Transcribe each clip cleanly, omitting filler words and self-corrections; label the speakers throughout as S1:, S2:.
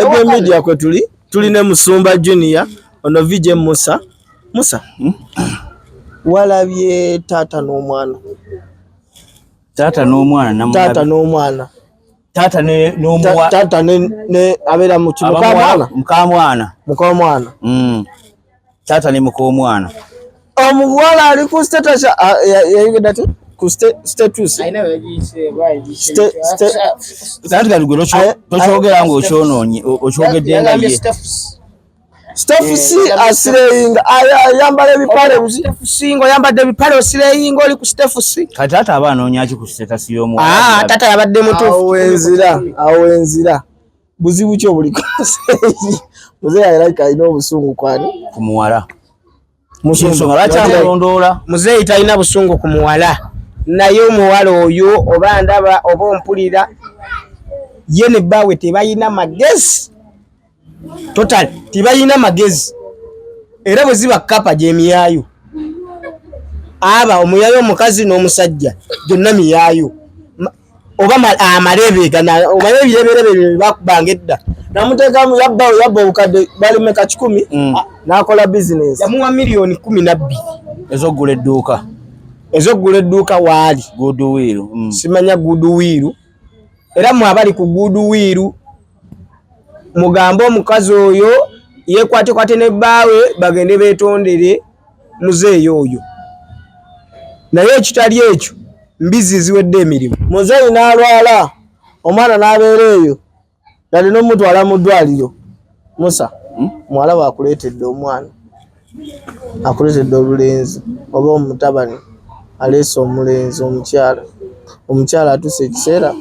S1: Ebyo media kwe tuli ne Musumba Junior ono VJ Musa walabye tata n'omwana tata ne abera mu kino mukamwana
S2: tata ne mukomwana
S1: omuwala ali ku status yayigeda te ku status
S2: tata galigolo tochogera ngo okyononye okyogedde nga ye
S1: Stefsi asireyinga ayambala ebipale singo yambadde ebipale osireyinga oli ku Stefsi
S2: katata abanoonya ki ku status y'omu
S1: tata yabadde mutufu awenzira buzibu kyo buli koseyi muzeeyi ayiraka ino obusungu kwani
S2: kumuwala
S1: musonga
S2: lwaki
S1: muzeeyi talina busungu kumuwala naye omuwala oyo oba ndaba oba ompulira ye ne bbawe tebayina magezi total tibayina magezi era bwe ziba kapa gy'emiyaayo aba omuyaayo omukazi n'omusajja gyonna miyaayo oba amarebegana omanye ebireberebe bakubanga edda namuteekamu yabba obukadde balimeka 10 n'akola bizinesi yamuwa miliyoni 12 ez'oggula edduuka waali
S2: Goodwill
S1: simanya Goodwill era mu abali ku Goodwill mugambo omukazi oyo yekwate ne bbaawe bagende beetondere muzeeyi oyo naye ekitali ekyo mbizi ziwedde emirimu muzeeyi n'alwala omwana n'abeera eyo yali n'omutwala mu ddwaliro Musa mwala baakuleetedde omwana akuleetedde obulenzi oba omutabani aleese omulenzi omukyala atuse ekiseera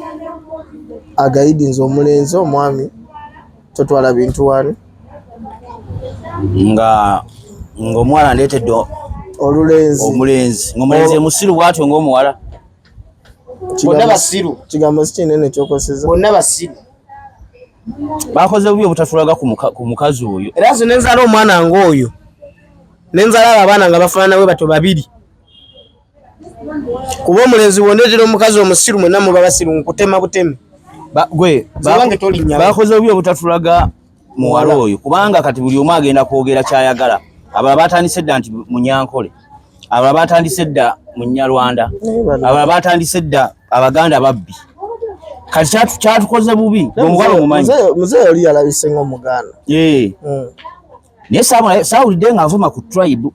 S1: agayidinze omulenzi omwami totwala bintu wani
S2: nga omwana aleetedde omulenzi ng'omulenzi musiru bwatyo ng'omuwala
S1: bonna basiru kigambo si kinene kyokoseza bonna basiru
S2: bakoze bubi obutatulaga ku mukazi oyo
S1: era nze nenzala omwana ng'oyo nenzala abaana nga bafaanana bwe bato babiri kuba omulenzi wondeetera omukazi omusiru mwenna muba basiru nkutema buteme
S2: bakoze bubi obutatulaga muwala oyo kubanga kati buli omu agenda kwogera kyayagala abalala batandise dda nti Munyankole abalala batandise dda Munyalwanda abalala batandise dda Abaganda babbi kati kyatukoze bubi omuwala omumanyi
S1: muzeeyi oli yalabise ng'Omuganda
S2: naye saawulidde nga nvuma ku tribe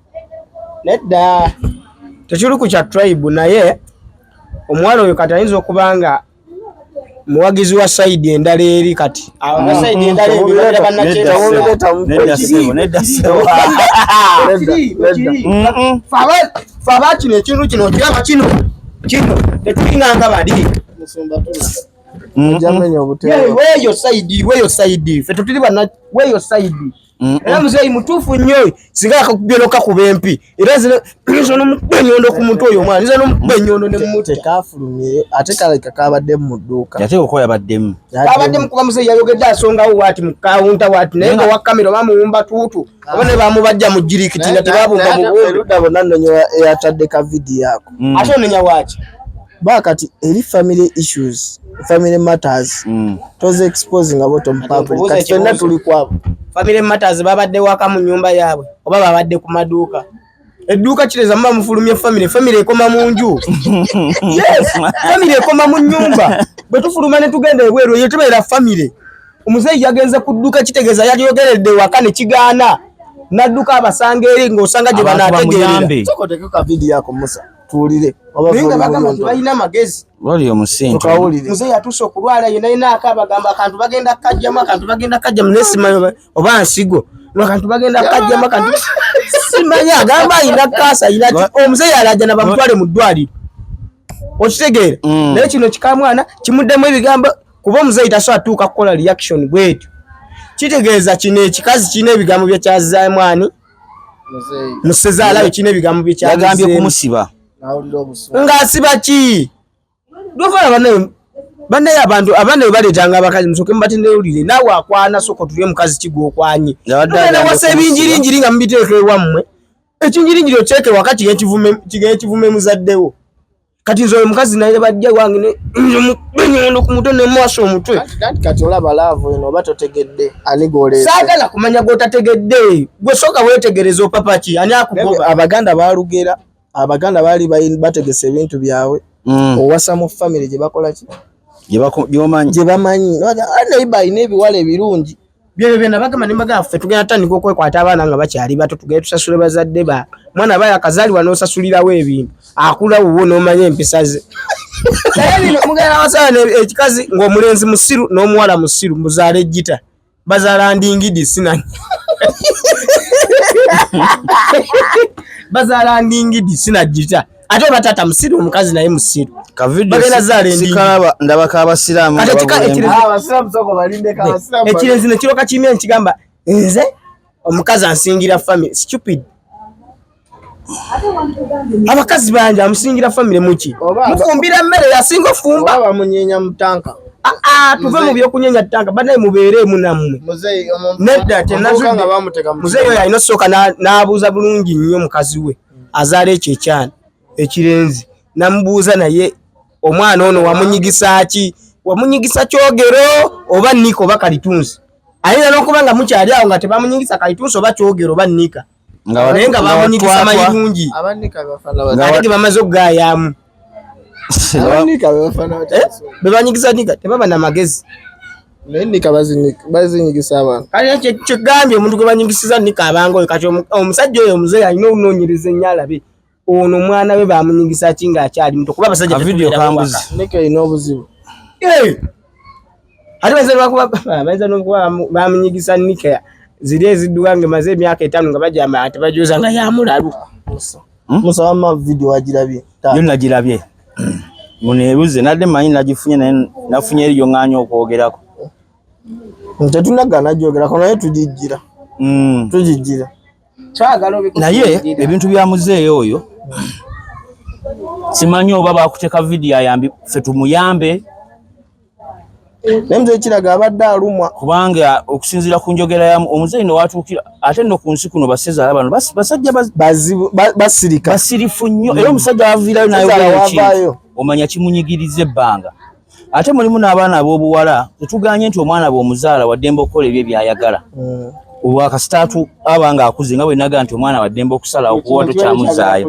S1: nedda tekiri ku kya tribe naye omuwala oyo kati ayinza okuba nga muwagizi wa saidi endala eri kati faba kino ekintu kino okiraba kino tetulinganga bali weeyo saidi fe tetuli bana weeyo saidi era muzeeyi mutuufu nnyo singa akakubyeroka kuba empi era nzo n'omukube ennyondo ku muntu oyo omwana nzo n'omukube ennyondo ne mumuta tekafulumye ate kaleka kabaddemu mu dduuka
S2: yateeka okola yabaddemu
S1: kuba muzeeyi yayogedde asongawo waati mu kawunta waati naye nga wa kamera bamuwumba tuutu oba ne bamubajja mu jirikiti nga tebabumba mu budda bonna nnonyo eyatadde ka vidiyo ako ate onenya waaki bakati eri family issues family matters toze exposing bottom public kati fenna tuli kwabo family matters babadde waka mu nyumba yaabwe oba babadde ku maduuka edduuka kireza mba mufulumye family ekoma mu nju yes family ekoma mu nyumba bwe tufuluma ne tugenda ebweru ye tubeera family omuzeeyi yagenze ku dduuka kitegeeza yayogeredde waka ne kigaana nadduka abasanga eri ng'osanga gye banaategeerera sokoteke ka vidiyo yako Musa tuwulire oba bagamba tubalina magezi
S2: wali omusingi
S1: muzeeyi atuuse okulwala yenayina akabagamba akantu bagenda kajjamu nesimanyi oba nsigo akantu bagenda kajjamu akantu simanyi agamba ayina kaasa ayina omuzeeyi alajjana bamutwale mu ddwaliro okitegeera naye kino kikamwana kimuddemu ebigambo kuba omuzeeyi tasobola tuuka kukola reaction bwetyo kitegeeza kino ekikazi kirina ebigambo byekyazizaamu ani musezaalayo kirina ebigambo
S2: byagambye kumusiba
S1: ng'asiba ki lwofana bannaye abantu abana bwe baleetanga abakazi musooke mubatendewulire naawe akwana soko tulye mukazi kigwokwanye wasa ebinjirinjiri nga mubiteeka ewammwe ekinjirinjiri okyeke wakati kigenda kivume muzaddewo kati nzo mukazi naye bajja wange ne kumutwe ne mwaso omutwe
S3: kati olaba laavu eno oba totegedde ani goleese
S1: saagala kumanya gotategedde gwe soka wetegereza opapaki ani akugoba
S3: abaganda balugera abaganda bali bategese ebintu byawe owasa mu family gye bakola ki gye bamanyi neighbor ine ebiwala ebirungi
S1: byo byonna bagamba ne bagaffe tugenda tandika okwekwata abaana nga bakyali bato tugenda tusasule bazadde ba mwana baya akazaalibwa n'osasulirawo ebintu akula wuwo n'omanya empisa ze naye bino mugenda wasala ekikazi ng'omulenzi musiru n'omuwala musiru muzaala ejjita bazaala ndingidi sinanyi bazaala ndingidi sinajjita ate batata musiru omukazi naye musiru bagenda zaala endingidi
S2: ndabaka abasiraamu
S1: ekirenzi nekiroka kimye nkigamba nze omukazi ansingira family stupid abakazi banja amusingira family muki mufumbira mmere yasinga ofumba
S3: bamunyenya mutanka
S1: tuve mu byokunyenya tanka banaye mubeere munammwe nedda muzeeyi oyo alina osooka n'abuuza bulungi nnyo mukazi we azaala ekyo ekyana ekirenzi namubuuza naye omwana ono wamunyigisa ki wamunyigisa kyogero oba nnika oba kalitunsi ayina n'okuba nga mukyali awo nga tebamunyigisa kalitunsi oba kyogero oba nnika naye nga bamunyigisa mayirungi ate bamaze okugaayamu bebanyigiza nika tebaba na magezi
S3: nika bazinyigisa abantu
S1: kale kyegambye omuntu gwe banyigisiza nika abangoyo kati omusajja oyo omuzeeyi alina okunoonyereza ennyo alabe ono omwana we bamunyigisa ki ng'akyali muto kuba abasajja
S3: nika erina obuzibu
S1: ate bayinza n'okuba bamunyigisa nika ziri ezidduka ng'emaze emyaka 5 nga bajamba tebajuuza nga yamulalu
S3: musaba ma video agirabye
S2: yo nagirabye muneebuze nadde manyi nagifunye naye nafunye eriyo ŋŋaanya okwogerako
S3: tetunagana gyogerako naye tugijjira
S2: naye ebintu bya muzeeyi oyo simanyi oba bakuteeka vidiyo ayambi ffe tumuyambe
S3: naye muzeeyi kiraga abadde alumwa
S2: kubanga okusinziira ku njogera ya omuzeeyi nowatuukira ate nno ku nsi kuno basezaala bano basajja
S3: basirika
S2: basirifu nnyo era omusajja aviirayo nayo omanya kimunyigiriza ebbanga ate mulimu n'abaana ab'obuwala tetuganye nti omwana bw'omuzaala waddembe okukola ebyo byayagala wakasitaatu aba nga akuze nga bwe naga nti omwana waddembe okusala okuwa tokyamuzaayo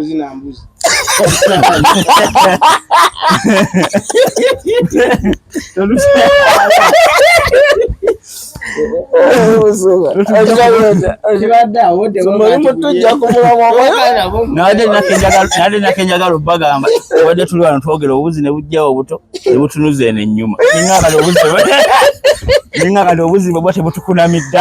S2: nadde nakenjagala obbagamba obadde tuli wano twogera obuzi ne bujjawo obuto ne butunuza eno ennyuma ninga kati obuzi bwe bwa tebutukunamidde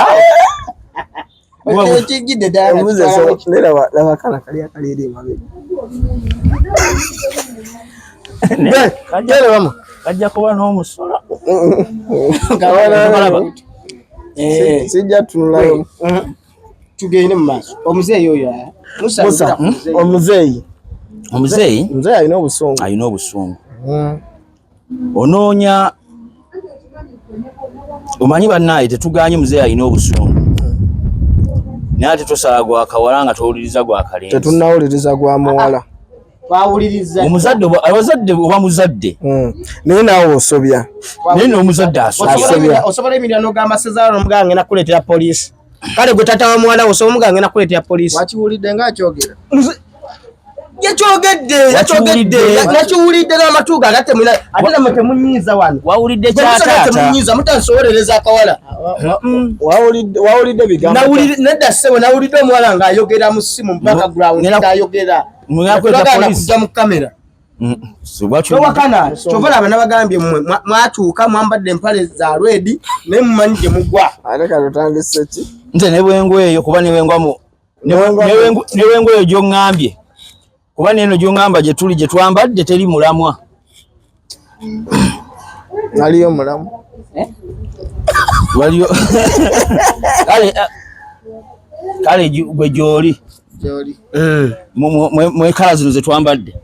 S2: kajja kuba n'omusolo
S3: sijja tunulayo
S1: tugende mu maaso omuzeeyi oyo
S3: omuzeeyi
S2: alina obusungu onoonya omanyi bannaaye tetuganye muzeeyi alina obusungu naye ate tosala gwa kawala nga towuliriza gwa kalenzi
S3: tetunnawuliriza gwa muwala
S2: omuzadde abazadde oba muzadde
S3: naye naawe osobya
S2: naye n'omuzadde asobya
S1: osobola emirira n'ogamba sezaala n'omuganga ngenda kuleetera poliisi kale gwe tata wa muwala osobola omuganga ngenda kuleetera poliisi
S3: wakiwulidde ng'akyogera
S1: yakyogedde nakiwulidde n'amatu gange ate namwe temunyiiza wano
S2: wawulidde kyataata
S1: mutansoborereza akawala
S3: wawulidde bigambo
S1: nedda ssebo nawulidde omuwala ng'ayogera mu ssimu mpaka ground ng'ayogera kujja mu kamera towakana kyova laba nabagambye mmwe mwatuuka mwambadde empale za rwedi naye mumanyi gye mugwa
S3: ate katutandise ki
S2: nze ne bwengo eyo kuba ne bwengo eyo gy'oŋŋambye kuba neno gy'oŋŋamba gye tuli gye twambadde teri mulamwa
S3: aliyo mulamu
S2: waliyo kale gwe gy'oli mwekala zino ze twambadde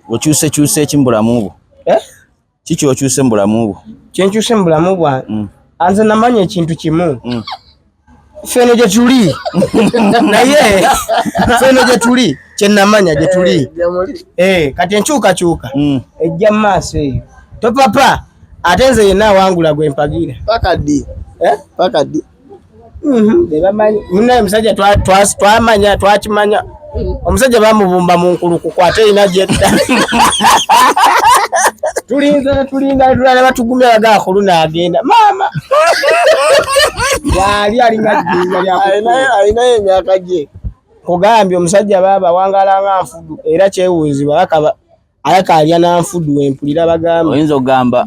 S2: okyusekyuse eki mu bulamu bwo kiki okyuse mu bulamu bwo
S1: kyenkyuse mu bulamu bwange nze namanya ekintu kimu feno gye tuli naye feno gye tuli kyenamanya gye tuli kati enkyukakyuka ejja mu maaso eyo topapa ate nze yenna awangula gwe mpagira
S3: paka ddi
S1: bebamanyi munaye musajja twamanya twakimanya omusajja bamubumba mu nkuluku kwate ina gyetta tulinda tulala batugumya bagaa khulu n'agenda maama yali alinga jjinga
S3: alinayo emyaka gye
S1: kugambye omusajja baba wangalanga nfudu era kyewuuzibwa ayaka alya nanfudu empulira bagamba
S2: oyinza okugamba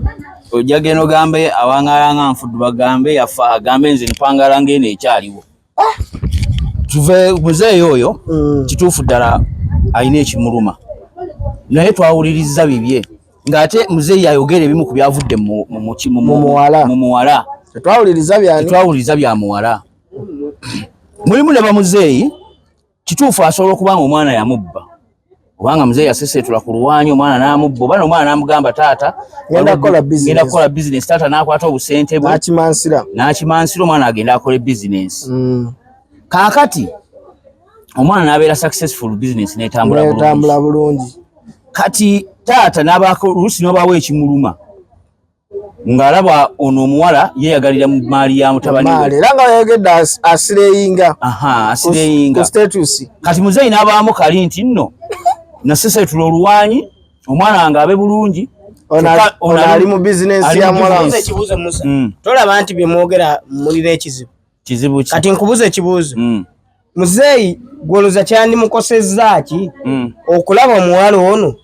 S2: ojja geno gambe awangalanga nfudu bagambe yafa agambe nze npangalanga eno ekyaliwo tuve muzeeyi oyo kituufu ddala alina ekimuluma naye twawuliriza bibye ng'ate muzeeyi ayogera ebimu ku byavudde mu muwala tetwawuliriza bya muwala mulimu ne bamuzeeyi kituufu asobola okubanga omwana yamubba obanga muzeeyi yasesetula ku luwanyi omwana n'amubba oba n'omwana n'amugamba taata
S3: ngenda
S2: kukola bizinesi taata n'akwata obusente bwe n'akimansira omwana agenda akola bizinesi kaakati omwana n'abeera successful business n'etambula
S3: bulungi
S2: kati taata n'abaako oluusi n'obaawo ekimuluma ng'alaba ono omuwala yeeyagalira mu maali ya mutabani we
S3: era nga yayogedde asireyinga
S2: asireyinga kati muzeeyi n'abaamu kali nti nno nasesetula oluwanyi omwana wange abe bulungi
S3: ono ali mu bizinesi ya mwalamu
S1: tolaba nti byemwogera mulira ekizibu kati nkubuza ekibuuzo muzeeyi gwoloza kyandimukosezza ki okulaba omuwala ono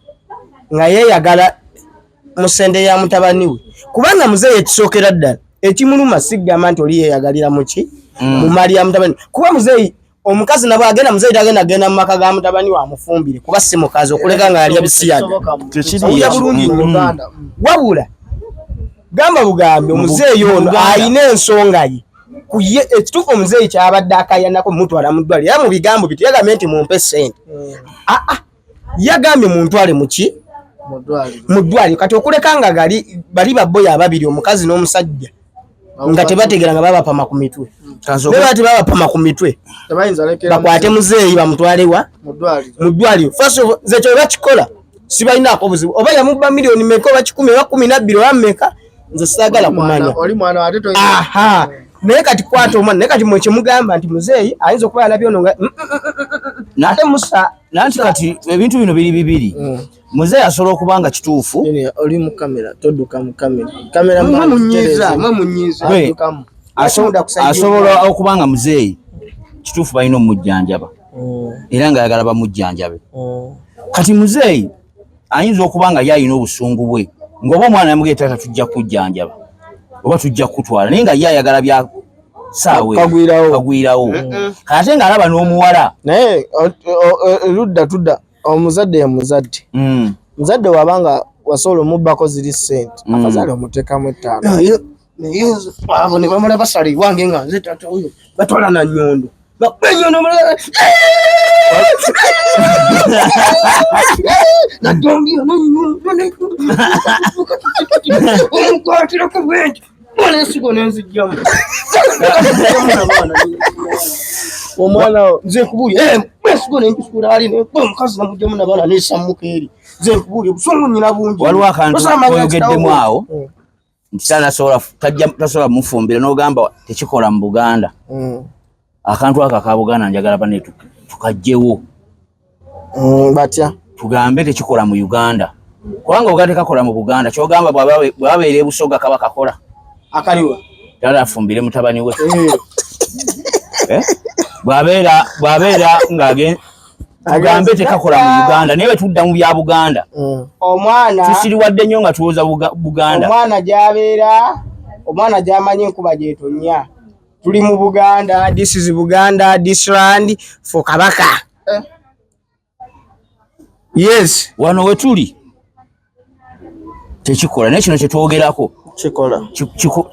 S1: nga yeeyagala mu ssente ya mutabani we kubanga muzeeyi ekisookera ddala ekimuluma sigamba nti oli yeeyagalira muki mu maali ya mutabani kuba muzeeyi omukazi nabwe agenda muzeeyi tagenda mu maka ga mutabani we amufumbire kuba si mukazi okuleka nga alya bisiyaga owulya bulungi nnyo wabula gamba bugambe omuzeeyi ono alina ensonga ye ekituufu omuzeeyi kyabadde akayanako mutwala mu ddwaliro era mu bigambo biti yagambye nti mumpe ssente yagambye muntwale muki mu ddwaliro kati okuleka nga bali babboyo ababiri omukazi n'omusajja nga tebategera nga babapama ku mitwe bebati babapama ku mitwe bakwate muzeeyi bamutwalewa mu ddwaliro ze kyo bakikola sibalinaako buzibu oba yamubba miliyoni meka oba 10 oba 12 oba mmeka nze saagala kumanya naye kati kwata omwana naye kati mwekye mugamba nti muzeeyi ayinza okuba yalabye ono nga ate musa
S2: nanti kati ebintu bino biri bibiri muzeeyi asobola okuba nga kituufu
S3: oli mu kamera todduka mu kamera
S2: asobola okuba nga muzeeyi kituufu balina omujjanjaba era nga yagala bamujjanjabe kati muzeeyi ayinza okuba nga yalina obusungu bwe ng'oba omwana yamugee taata tujja kujjanjaba oba tujja kutwala naye nga ye ayagala bya saawe kagwirawo ate ng'alaba n'omuwala
S3: naye tudda omuzadde ye muzadde wabanga wasobola omubbako ziri ssente akazaale omuteekamu 5
S1: naye abo ne bamala basala ewange nga nze taata oyo batwala na nnyondo enyondo omukwatirako bwenti mwana ensigo nenzijjamu
S3: omwana
S1: nze nkubuulya ensigo nenzisuula ali omukazi namugjamu nabaana nesammuka eri nze nkubuulya obusungu nyina bungi
S2: waliwo akantu oyogeddemu awo nti tasobola mufumbira n'ogamba tekikola mu Buganda akantu ako aka Buganda njagala bane tukajjewo
S3: batya
S2: tugambe tekikola mu Uganda kubanga ogate kakola mu Buganda kyogamba bwababeera ebusoga kaba kakola
S1: akaliwa
S2: tala afumbire mutabani we bwabeera ng'agenda tugambe tekakola mu Uganda naye tudda mu bya Buganda
S1: omwana
S2: tusiriwadde nnyo nga tuwoza Buganda
S1: omwana gy'amanyi enkuba gyetonya tuli mu Buganda, this is Buganda, this land for Kabaka. Yes.
S2: Wano we tuli tekikola naye kino kyetwogerako
S3: kikola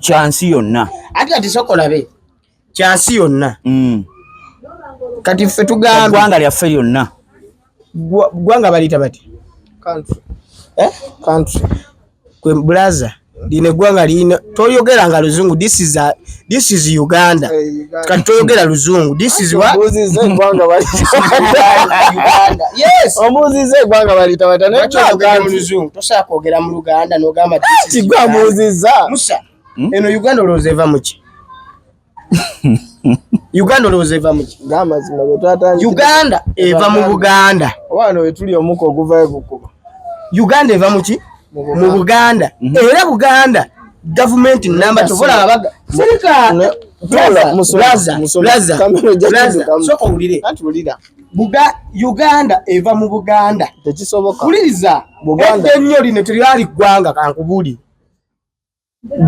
S2: kyansi yonna
S1: ati sokola be kyansi yonna kati ffe tugambe
S2: gwanga lyaffe lyonna
S1: gwanga balita bati
S3: country
S1: kwe blaza lino gwanga lino toyogera nga luzungu this is Uganda kati toyogera luzungu this is what
S3: omuzize gwanga bali
S1: Uganda yes
S3: omuzize gwanga bali tawata ne
S1: luzungu tosa kwogera mu Uganda no gamba this is
S3: gwa muziza
S1: musa eno Uganda olozeva muki Uganda olozeva muki
S3: gama zima botata
S1: Uganda eva mu Buganda
S3: wano wetuli omuko oguvaye kukuba
S1: Uganda eva muki mu Buganda era Buganda government number tovola abaga serika Plaza soko ulire
S3: atulira
S1: Uganda eva mu Buganda
S3: tekisoboka
S1: uliriza Buganda ennyo lino tryali gwanga kankubuli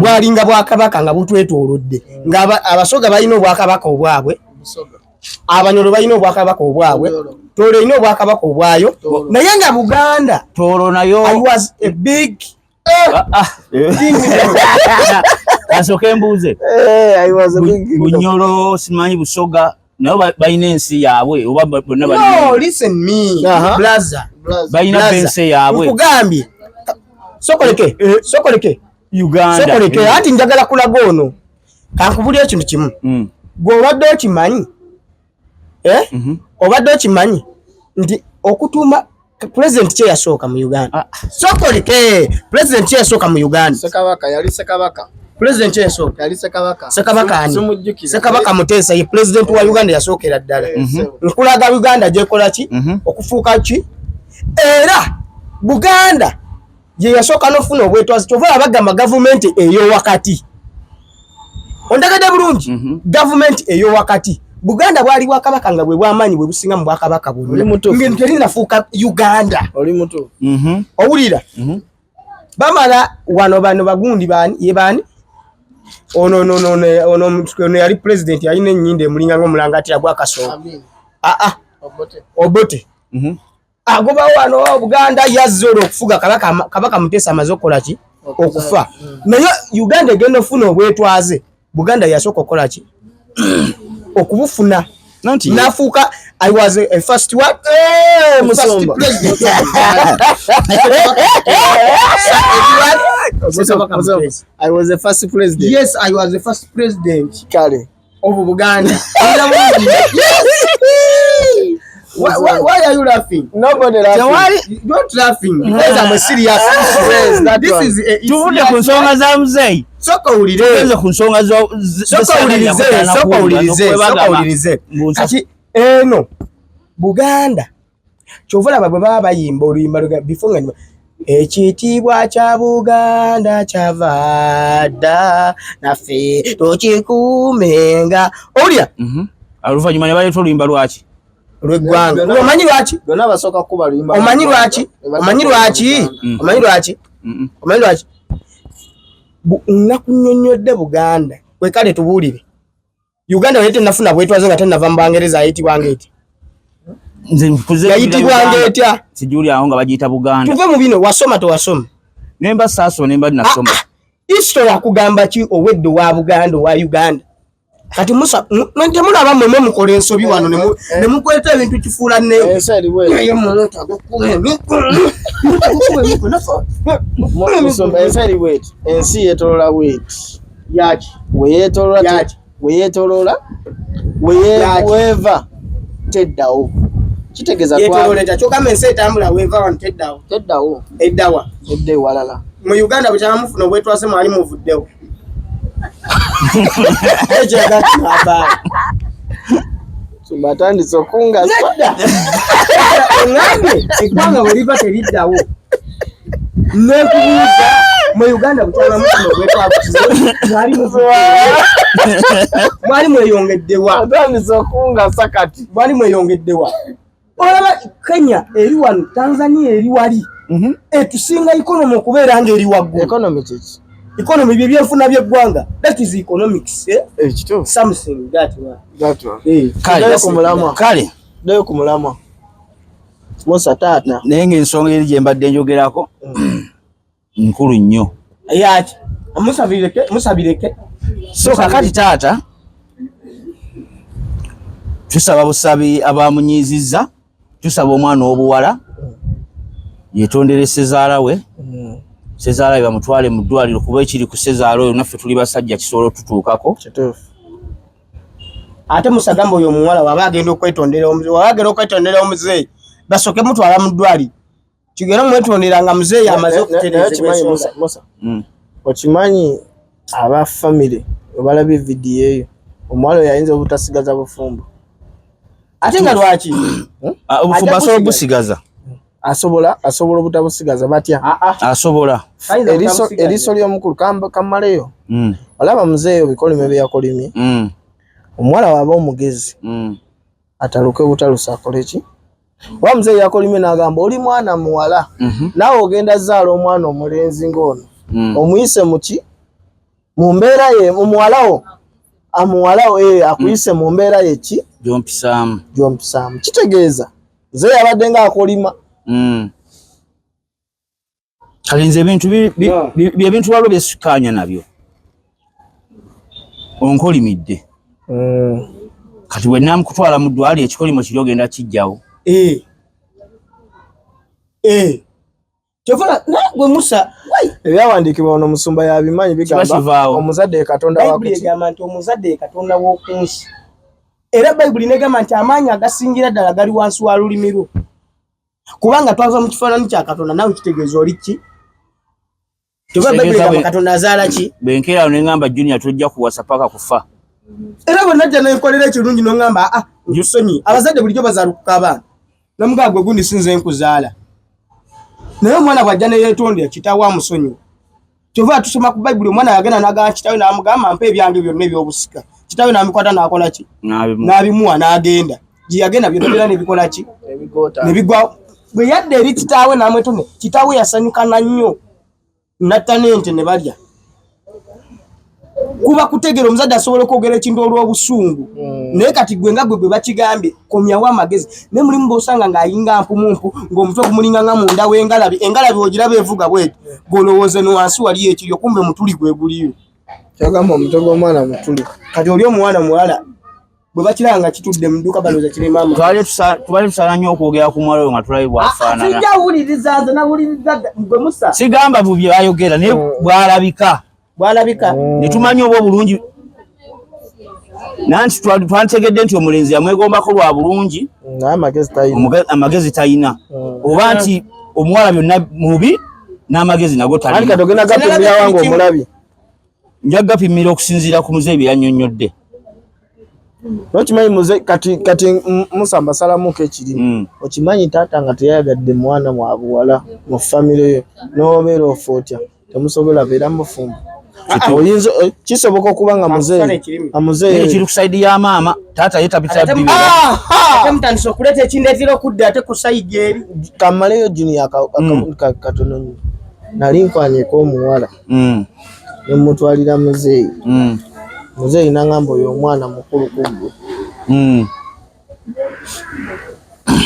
S1: bwalinga bwakabaka nga butwetoolodde nga abasoga balina obwakabaka obwabwe abanyolo balina obwakabaka obwabwe tolo ina obwakabaka obwayo naye nga Buganda
S2: tolo nayo
S1: I was a big
S2: asoke mbuze
S3: I was a big
S2: Bunyoro simanyi Busoga nayo balina ensi yaabwe oba bonna
S1: no listen me blaza
S2: balina ensi yaabwe
S1: ukugambye sokoleke
S2: Uganda
S1: sokoleke ati njagala kulaga ono kankubulya ekintu kimu gwe obadde okimanyi obadde okimanyi nti okutuma president kye yasooka mu Uganda sokoleke president kye yasooka mu Uganda
S3: Sekabaka yali Sekabaka
S1: president kye yasooka
S3: yali Sekabaka
S1: Sekabaka Muteesa ye president wa Uganda yasookera ddala nkulaga Uganda gyekola ki okufuuka ki era Buganda ye yasooka n'ofuna obwetwazi tovola bagamba government eyo wakati ondagade bulungi government eyo wakati Buganda bwali bwakabaka nga bwe bwamanyi bwe businga mu bwakabaka bwonna ngeni terinafuuka Uganda
S3: oli muto
S1: owulira bamala wano bano bagundi bani ye bani ono yali president yalina ennyinde emulinga ng'omulangatira gw'akasooka Obote agoba wano Buganda yazze okufuga kabaka Muteesa amaze okukola ki okufa naye Uganda egenda ofuna obwetwaze Buganda yasooka okukola ki okubufuna nafuuka I was a first what
S3: Musomba I was the first president
S1: yes I was the first president
S3: kale
S1: of Buganda Why are you laughing?
S3: Nobody laughing.
S1: Don't laughing because I'm a serious. This is
S2: tuvude ku nsonga za muzei.
S1: Soko ulire.
S2: Tuvude ku nsonga zo
S1: soko ulirize. Kati eno Buganda. Chovola baba baba bayimba oluyimba before nga ekitibwa kya Buganda kyavada nafe tokikumenga. Olya.
S2: Aluvanyuma ne baleeta oluyimba lwaki?
S1: Lwegwanga omanyi lwaki
S3: gonna basoka kuba luyimba
S1: omanyi lwaki nakunnyonnyodde Buganda kwe kale tubuulire Uganda wete nafuna bwetwaze nga tenava mu Bangereza ayitibwanga eti
S2: nze mpuze
S1: yayitibwanga etya
S2: sijuli aho nga bagiyita Buganda
S1: tuve mu bino wasoma towasoma
S2: nemba saaso nemba nasoma
S1: history akugamba ki owedde wa Buganda wa Uganda kati musa ntemulaba mmwe mukola ensobi wano ne mukweta ebintu kifuula ne
S3: ensi yetolola wet
S1: yaki
S3: weyetolola weva teddawo kitegeza
S1: yetololeta kyokama ensi etambula weva wano teddawo eddawa
S3: edde walala
S1: mu Uganda bukyama mufuna obwetwase mwali muvuddewo ejega kaba
S3: tubatandise okunga
S1: ngambe ekwanga waliba teriddawo nekubuuza mu Uganda bukyama mufuna obwetwase mwali mweyongeddewa
S3: atandise okunga sakati
S1: mwali mweyongeddewa olaba Kenya eri wano Tanzania eri wali etusinga economy okubeera nga eri waggulu
S3: economy kiki
S1: economy byebyenfuna by'eggwanga that is economics
S3: kito
S1: something that
S2: kale
S3: dayo ku mulamwa Musa taata
S2: naye ng'ensonga eri gye mbadde njogerako nkulu nnyo
S1: yaki musabireke
S2: so kakati taata tusaba busabi abamunyiizizza tusaba omwana obuwala yetondere ssezaala we Sezaala bamutwale mu ddwaliro kuba ekiri ku Sezaala oyo naffe tuli basajja kisobola tutuukako.
S1: Ate musagamba oyo omuwala waba agenda okwetondera omuzeeyi basooke mutwala mu ddwaliro kigera mwetondera nga muzeeyi amaze okutereezebwa.
S3: Okimanyi aba family balabye vidiyo eyo omuwala oyo ayinza obutasigaza bufumbo.
S1: Ate nga lwaki
S3: obufumbo asobola obusigaza? Asobola obutabusigaza batya?
S2: Asobola.
S3: Eriiso ly'omukulu kamaleyo. Olaba muzeeyi bikolime bye yakolimye. Omuwala waba omugezi ataluke butalusa akole ki? Wa muzeeyi yakolimye n'agamba oli mwana muwala naawe ogenda zaala omwana omulenzi ng'ono omuyise muki mu mbeera ye omuwalawo akuyise mu mbeera ye ki gy'ompisaamu kitegeeza muzeeyi abadde ng'akolima.
S2: Kale nze ebintu waliwo byesikaanya nabyo onkolimidde kati bwe namukutwala mu ddwaliro ekikolimo kiri ogenda kijjawo.
S1: Gwe Musa
S3: ebyawandiikibwa ono Musumba yabimanyi bigamba omuzadde Katonda
S1: Bayibuli egamba nti omuzadde Katonda w'okunsi era Bayibuli negamba nti amaanyi agasingira ddala gali wansi wa lulimi lwo kubanga twava mu kifaananyi kya Katonda nawe kitegeeza oli ki? Bayibuli egamba Katonda azaala ki?
S2: Benkeera nengamba Junior tujja kuwasa paka kufa.
S1: Era bwe najja nenkolera ekirungi n'ongamba nsonyi abazadde bulijjo bazaalukuka abaana namugaa gwe gundi sinze nkuzaala naye omwana bw'ajja ne yeetondera kitaawe amusonyiwa. Kyova tusoma ku Bayibuli omwana yagenda n'agamba kitaawe n'amugamba mpa ebyange byonna eby'obusika kitaawe n'abikwata n'akola ki? N'abimuwa n'agenda gye yagenda byonna byonna nebikola ki? Nebigwa bwe yadda eri kitaawe n'amwetondera kitaawe yasanyukana nnyo natta n'ente ne balya. Kuba kutegera omuzadde asobola okwogera ekintu olw'obusungu naye kati gwe nga gwe bakigambye komyawo amagezi ne mulimu b'osanga ng'ayinga mpumu ng'omutwe gumulinga nga munda w'engalabi ogiraba evuga bweti gw'olowooza no wansi waliyo ekiryo kumbe mutuli gwe guliyo.
S3: Kyagamba omutwe gw'omwana mutuli
S1: kati oli omwana muwala bwe bakiranga kitudde mu dduuka balowooza kiri maama.
S2: Twali tusaana nnyo okwogera ku muwala oyo nga tulabe bw'afaanana.
S1: Sijjawuliriza nze nawuliriza gwe Musa.
S2: Sigamba bubye bayogera naye bw'alabika ne tumanyi oba bulungi nanti twantegedde nti omulenzi yamwegombako lwa bulungi amagezi talina oba nti omuwala byonna mubi n'amagezi nago talina. Nja gapimira okusinziira ku muzeeyi bye yannyonnyodde.
S3: Nokimanyi muzeeyi kati Musa mbasalamuko ekirimu okimanyi taata nga teyayagadde mwana mwa buwala mu famire yo n'obeera ofa otya temusobola beera mufumbo. Kisoboka okuba nga muzeeyi
S2: kiri ku saidi ya maama taata yetabita bibi
S1: mutandisa okuleeta ekindeetera okudda ate ku saidi eri
S3: kamaleyo Junior katono nnyo nali nkwanyeko omuwala ne mutwalira muzeeyi muzeeyi n'angamba oyo omwana mukulu kuggwe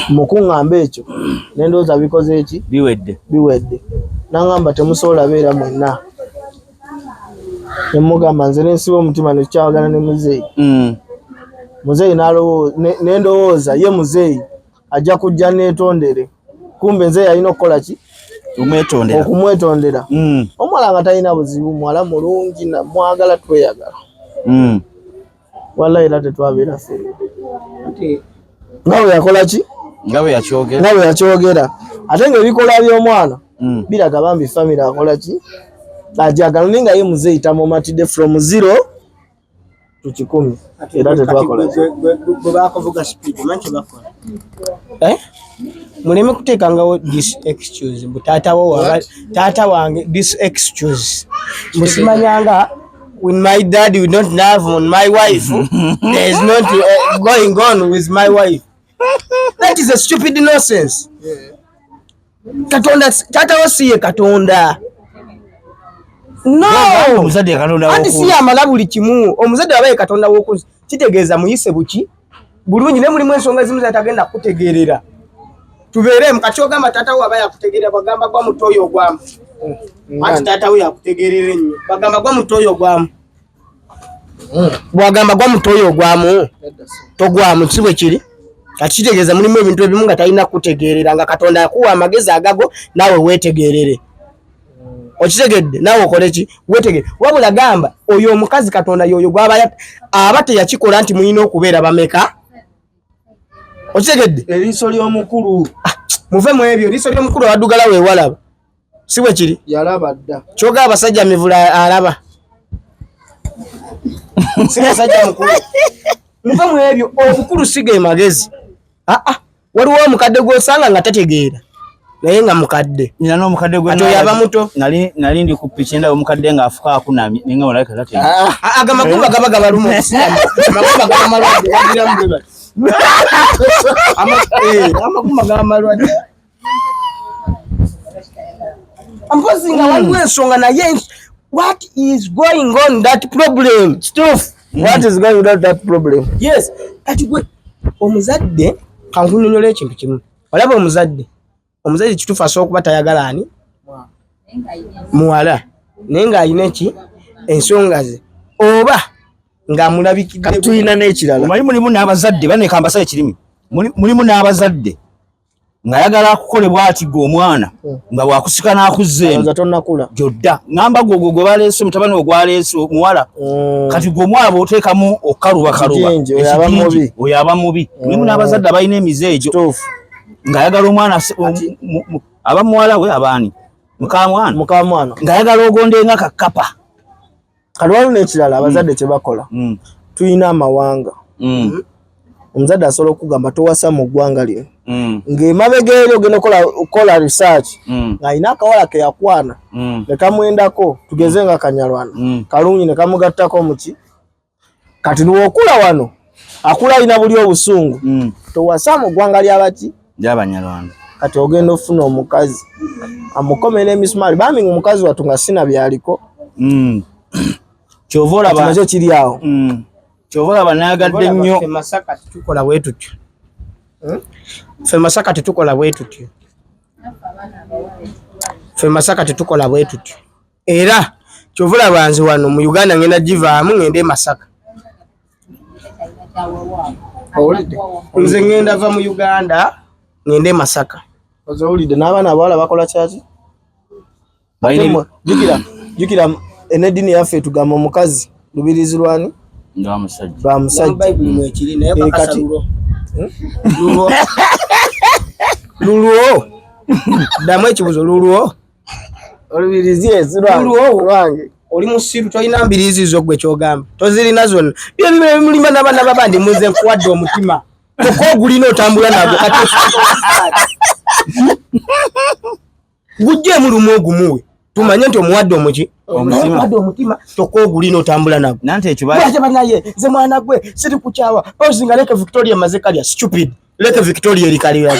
S3: mukuŋŋamba ekyo nendowooza bikoze eki biwedde n'angamba temusobola beera mwenna. Nemugamba nze nensiba omutima nekyawagana ne muzeeyi muzeeyi nendowooza ye muzeeyi ajja kujja neetondere kumbe nze yalina okukola ki? Okumwetondera. Omuwala nga talina buzibu muwala mulungi mwagala tweyagala walla era tetwabeera ffe nga bwe yakola ki?
S2: Nga bwe
S3: yakyogera ate ng'ebikolwa by'omwana biraga bambi famire akola ki? Ajagala ninga ye muzeeyi tamumatidde from 0 to 10 era tetwakola
S1: gwe bakovuga speed manche bakola muleme kuteekangawo this excuse mbu taata wange this excuse musimanyanga with my dad we don't have on my wife there is not going on with my wife. That is a stupid nonsense. Katonda taata wasiye Katonda. No,
S2: omuzadde Katonda
S1: ati si amala buli kimu omuzadde abaye Katonda w'okunsi kitegeeza muyise buki bulungi ne mulimu ensonga zimu zatagenda kutegeerera tubeere mukati ogamba taata we abaye akutegeerera bagamba gwa mutoyo ogwamu ati taata we yakutegeerera ennyo bagamba gwa mutoyo ogwamu bwagamba gwa mutoyo ogwamu togwamu si bwe kiri kati kitegeeza mulimu ebintu ebimu nga talina kutegeerera nga Katonda yakuwa amagezi agago naawe weetegeerere. okitegedde nawe okoleki wetegedde wabula gamba oyo omukazi Katonda yoyo gwaba abate yakikola nti muyina okubeera bameka okitegedde
S3: eriiso ly'omukulu
S1: muve mu ebyo eriiso ly'omukulu awaddugala weewalaba si bwe kiri
S3: yalaba dda
S1: kyoga abasajja mivula alaba si basajja mukulu muve mu ebyo obukulu sige magezi waliwo omukadde gw'osanga nga tategeera naye nga mukadde
S2: nina n'omukadde gwe
S1: yaba muto
S2: nali ndi ku piki ndaba omukadde nga afuka akunamye ninga mulabika tategeera
S1: agamakuba gaba gabaluma amakuba gaba malwadde bagiramu amakuba gaba malwadde ampozi nga waliwo ensonga naye what is going on that problem stuff
S3: what is going on that problem
S1: yes kati gwe omuzadde kankunyonyola ekintu kimu olaba omuzadde kituufu asobola okuba tayagala ani muwala naye ng'alina eki ensonga ze oba ng'amulabikidde
S3: tulina n'ekirala
S2: omanyi mulimu n'abazadde baneka mbasaba ekirimi mulimu n'abazadde ng'ayagala akukolebwa ati gwe omwana nga bwakusika n'akuzzeemu
S3: tonnakula
S2: gyodda ngamba gwe baleese mutabani ogwaleese muwala kati gwe omwala bw'oteekamu okaluba oyo aba mubi mulimu n'abazadde abalina emize egyo ng'ayagala omwana aba muwala we abaani mukamwana ng'ayagala ogondenga kakapa
S3: kati waliwo n'ekirala abazadde kye bakola tulina amawanga omuzadde asobola okugamba towasa mu ggwanga lino ng'emabega eri ogenda okukola research ng'alina akawala ke yakwana ne kamwendako tugeze nga Kanyarwanda kalungi ne kamugattako muki kati niwokula wano akula alina buli obusungu towasa mu ggwanga lyabaki
S2: ly'Abanyarwanda
S3: kati ogenda ofuna omukazi amukomera emisumaali bambi omukazi watu nga sina byaliko
S2: kyova olaba
S3: nakyo kiri awo
S2: kyova olaba nayagadde nnyo
S1: Masaka tukola bwe tutyo ffe Masaka tetukola bwe tutyo era kyova olaba nze wano mu Uganda ngenda givaamu ngende Masaka nze ngenda va mu Uganda ngende Masaka
S3: ozawulidde n'abaana abawala bakola kyaki jukira enedini yaffe tugamba omukazi lubirizi lwani lwa musajja
S1: lulwo ddamu ekibuzo lulwo
S3: olubirizi lwange
S1: oli musiru tolina mbirizi zo gwe kyogamba tozirina zonna mulimba n'abaana babandi muze nkuwadde omutima toko ogulina otambula nagwo kati gujje mulumu ogumuwe tumanye nti omuwadde omutima toko ogulina otambula nagwo
S2: nanti ekyo
S1: banaye nze mwana gwe siri kukyawa ozinga leke Victoria maze kalya stupid leke Victoria erikalira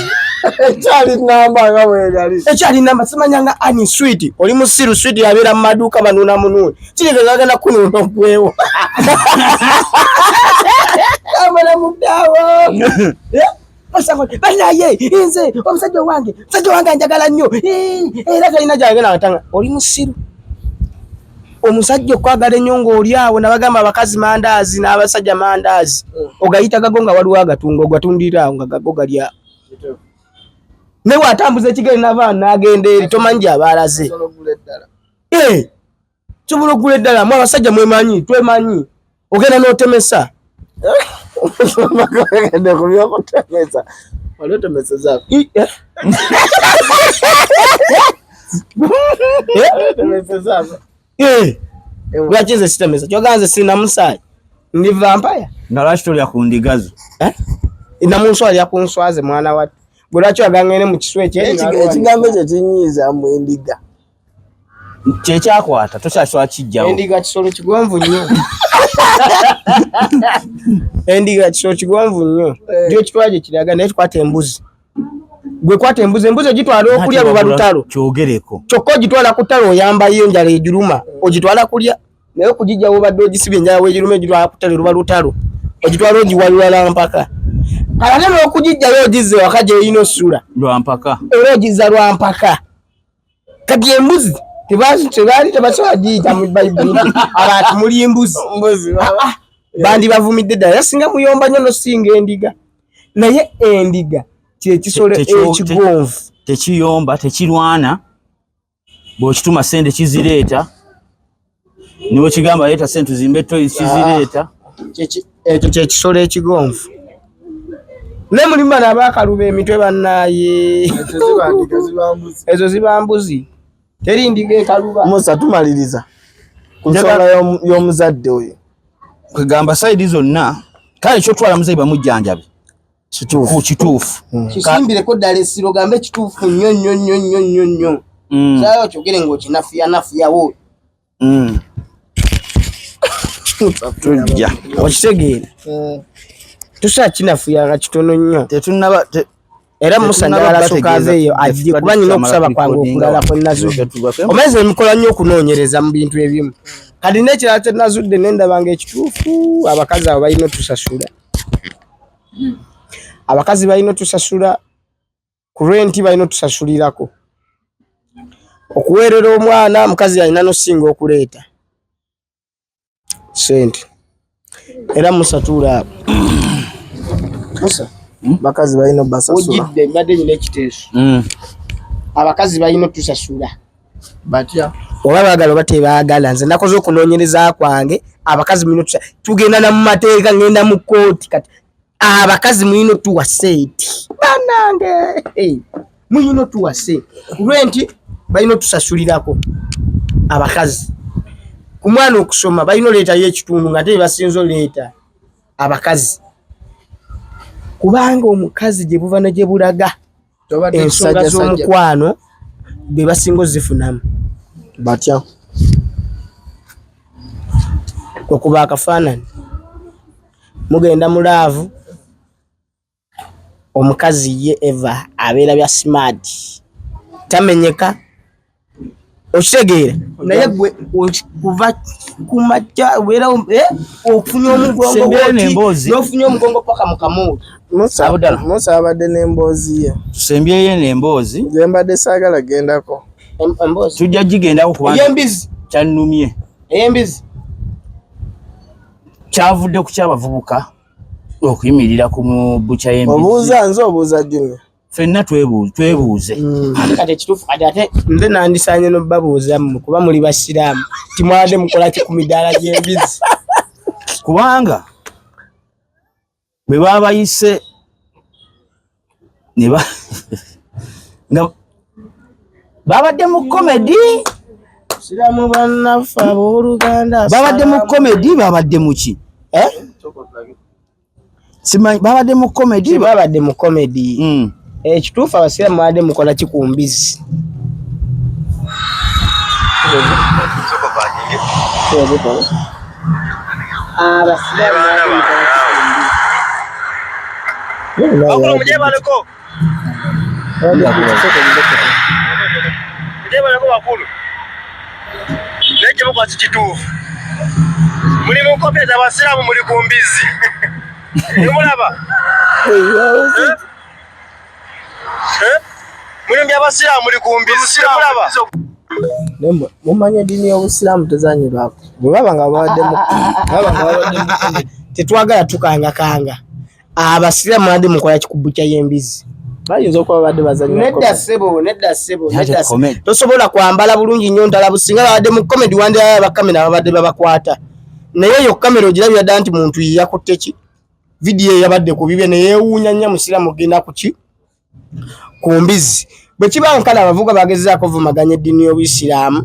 S1: ekyali namba simanyanga ani sweet oli musiru sweet yabeera mu maduuka banuuna munuuni kireke agenda kunuuna ogwewo kamala muddawo banaye nze omusajja wange njagala nnyo era talina gyagenda atanga oli musiru omusajja okwagala ennyo ng'oli awo nabagamba abakazi mandaazi n'abasajja mandaazi ogayita gago nga waliwo agatunga ogatundira awo nga gago gali awo ne watambuza ekigere n'abaana n'agenda eri tomanyi gy'aba alaze sobola okugula eddala mu abasajja mwemanyi twemanyi ogenda n'otemesa lwaki nze sitemesa kyogaa nze sirina musaayi ndi vampaya
S2: nalwaki tolya ku ndigazo
S1: namunswalira ku nswaze mwana wati gwe lwaki wagangene mu kiswa
S3: ekigambo ekyo kinyiiza mu endiga
S2: kyekyakwata tokyakitwala kijjawo
S1: endiga kisolo kigonvu nnyo endiga kisolo kigonvu nnyo ndio kitwala gye kiraga naye tukwata embuzi gwe kwata embuzi ogitwala okulya luba lutalo
S2: kyogereko
S1: kyokka ogitwala ku ttale oyambayo enjala ejuluma ogitwala kulya naye okugijja wobadde ogisibye enjala wejuluma egitwala ku ttale luba lutalo ogitwala ogiwalula mpaka kala n'okugijjayo ogizze waka gyeyina ossula
S2: lwampaka
S1: era ogizza lwampaka kati embuzi tebaali tebasobola giyita mu bayibuli abantu muli mbuzi bandi bavumidde ddala era singa muyomba nnyo nosinga endiga naye endiga kyekisolo ekigonvu
S2: tekiyomba tekirwana bw'okituma sente kizireeta niwe kigamba leeta sente tuzimbe toyi kizireeta
S1: ekyo kyekisolo ekigonvu ne mulimu bano abaakaluba emitwe bannaaye ezo ziba mbuzi teri ndiga ekaluba.
S3: Musa tumaliriza ku nsonga y'omuzadde oyo
S2: kwegamba sayidi zonna kale kyotwala muzeyi bamujjanjabe kituufu
S1: kisimbireko ddala essiro gambe kituufu nnyo nnyo nnyo nnyo nnyo nnyo sayo okyogere ng'okinafuyawo
S2: tujja
S1: okitegeera tusaa kinafuyaga kitono nnyo
S2: tetunnaba
S1: era Musa njagala sokaaze eyo ajje kuba nyina okusaba kwange okulala kwe nazudde omeze emikola nnyo okunoonyereza mu bintu ebimu kati n'ekirala kye nazudde nendabanga ekituufu abakazi abo balina otusasula abakazi balina otusasula ku renti balina otusasulirako okuweerera omwana mukazi alina nosinga okuleeta sente era Musa tuula Musa
S3: bakazi balina basasula
S1: ojidde mbadde nyina ekiteeso abakazi balina otusasula
S3: batya
S1: oba baagala oba tebaagala nze nakoze okunoonyereza kwange abakazi mulina tugenda na mu mateeka ngenda mu kooti kati abakazi mulina otuwa seeti banange mulina otuwa seeti kulwenti balina otusasulirako abakazi ku mwana okusoma balina oleetayo ekitundu nga te basinza oleeta abakazi kubanga omukazi gye buva ne gye bulaga ensonga z'omukwano be basinga ozifunamu
S3: batya
S1: okuba akafaanani mugenda mu laavu omukazi ye Eva abeera bya simaati tamenyeka okitegeera naye gwe kuva kumakya obeera okufunya omugongo n'ofunya omugongo paka mu kamuuli.
S3: Musa abadde n'emboozi ye
S2: tusembyeyo n'emboozi
S3: gye mbadde saagala gendako
S1: emboozi
S2: tujja gigendako kubanga
S1: ey'embizi
S2: kyannumye
S1: ey'embizi
S2: kyavudde ku kyabavubuka okuyimirira ku bukya y'embizi
S3: obuuza nze obuuza jjumye
S2: ffenna twebuuze
S1: kati ekituufu kati ate nze nandisaanye n'obabuuza mmwe kuba muli basiraamu timwadde mukola ki ku midaala gy'embizi
S2: kubanga bwe baba bayise nga babadde mu komedi
S1: siramu bannaffe abooluganda
S2: babadde mu komedi babadde mu ki simanyi babadde mu komedi
S1: babadde mu komedi ekituufu abasiraamu babadde mukola ki ku mbizi
S4: bakulu nekibuka kituufu muli mu kopya z'abasiraamu muli ku mbizi mulaba muli by'abasiraamu muli ku mbizi mulaba
S3: mumanye eddiini y'obusiraamu tezanyirwako bwe baba nga babadde
S1: tetwagala tukangakanga abasiraamu babadde mukola kikubukya y'embizi
S3: bayinza okuba babadde bazanya
S1: nedda ssebo tosobola kwambala bulungi nnyo ntalabu singa babadde mu komedi wandirayo bakamera babadde babakwata naye eyo kamera ogirabira dda nti muntu yakutte ki vidiyo eyabadde ku bibye neyeewuunya nnyo musiraamu ogenda ku ki ku mbizi bwe kiba nkala abavuga bagezaako ovumaganya eddiini y'obuyisiraamu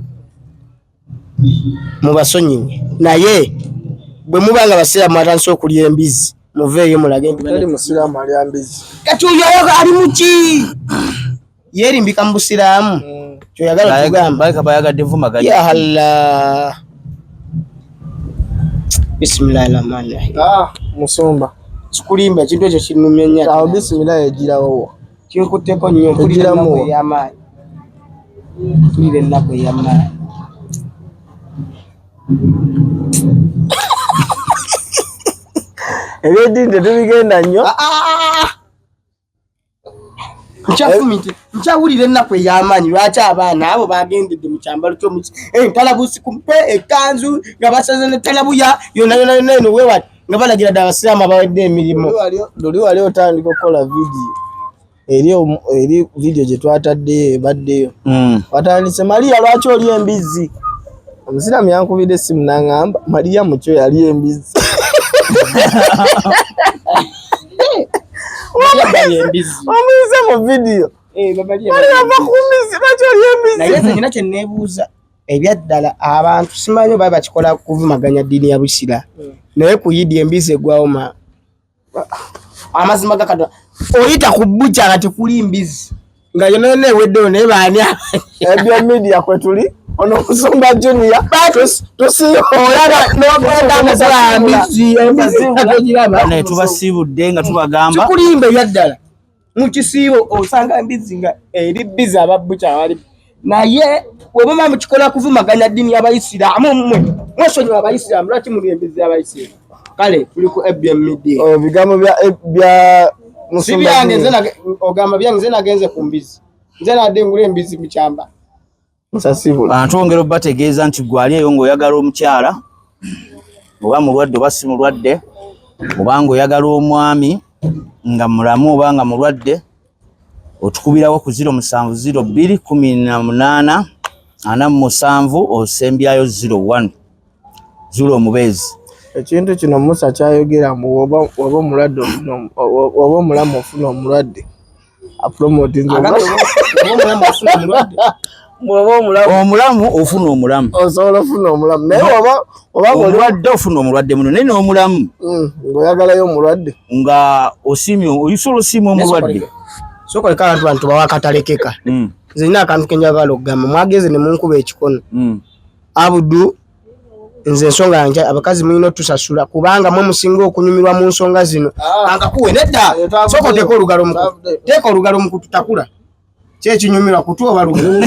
S1: mubasonyiwe naye bwe muba nga basiraamu atandise okulya embizi muveeyo mulage
S3: teri musiraamu alya mbizi
S1: kati oyo ali muki yeerimbika mu busiraamu kyoyagala tugamba
S2: bayagadde vumaganya
S1: ya Allah bismillahirrahmanirrahim
S3: musumba
S1: sikulimba ekintu ekyo kinumye nnyo
S3: awo bisimilahi egirawo
S1: kinkutteko nnyo mpulira ennaku ey'amaanyi mpulira ennaku ey'amaanyi
S3: ebyeddiini tetubigenda nnyo
S1: nkyawulira ennaku ey'amaanyi lwaki abaana abo bagendedde mu kyambalo ky'omuki entalabusi kumpe ekkanzu nga basaze netalabu yona eno wewali nga balagira ddala abasiraamu abawedde emirimu
S3: luli wali otandika okukola vidiyo eri video gye twatadde ebaddeyo watandise Maria lwaki oli embizi omusiramu yankubidde essimu n'aŋŋamba Maria mukyo yali embizi omuyize mu video ava ku mbizi lwaki oli embizi
S1: naye nze nyina kye neebuuza ebyaddala abantu simanyi oba bakikola kuvumaganya ddiini ya Busira naye ku Yidi embizi egwawo amazima gakadwa oyita ku bbuca nga tekuli mbizi nga yonene eweddeyo naye baani
S3: ebyo media kwe tuli ono Musumba Junior tusiolaga n'ogenda musala mbizi
S2: ne tubasiibudde nga tubagamba
S1: tukulimba ebyaddala mu kisiibo osanga mbizi nga eri bbizi ababbuca abali naye webama mukikola kuvumaganya ddiini y'Abayisiraamu mwesonyiwa Abayisiraamu lwaki muli embizi y'Abayisiraamu kale tuli ku ABM Media
S3: ebigambo bya
S1: Musumba ogamba byange nze nagenze ku mbizi nze nadde ngula embizi mu kyamba
S2: abantu ongera obategeeza nti gwali eyo ng'oyagala omukyala oba mulwadde oba si mulwadde obanga oyagala omwami nga mulamu oba nga mulwadde otukubirawo ku 070218 47 osembyayo 01 zulo omubeezi
S3: ekintu kino Musa kyayogera mu oba omulwadde oba omulamu ofuna omulwadde apromotinze
S2: omulamu ofuna omulamu
S3: osobola ofuna omulamu naye oba
S2: omulwadde ofuna omulwadde muno naye n'omulamu
S3: ng'oyagalayo omulwadde
S2: nga osiimye oyisobola osiima omulwadde
S1: sokoleka abantu bawakatalekeka nze nina akantu kenjagala okugamba mwageze ne munkuba ekikono Abudu nze ensonga yange abakazi mulina otusasula kubanga mwe musinga okunyumirwa mu nsonga zino ankakuwe nedda soko teko olugalo mu kutu takula kyekinyumirwa kutu oba lugalo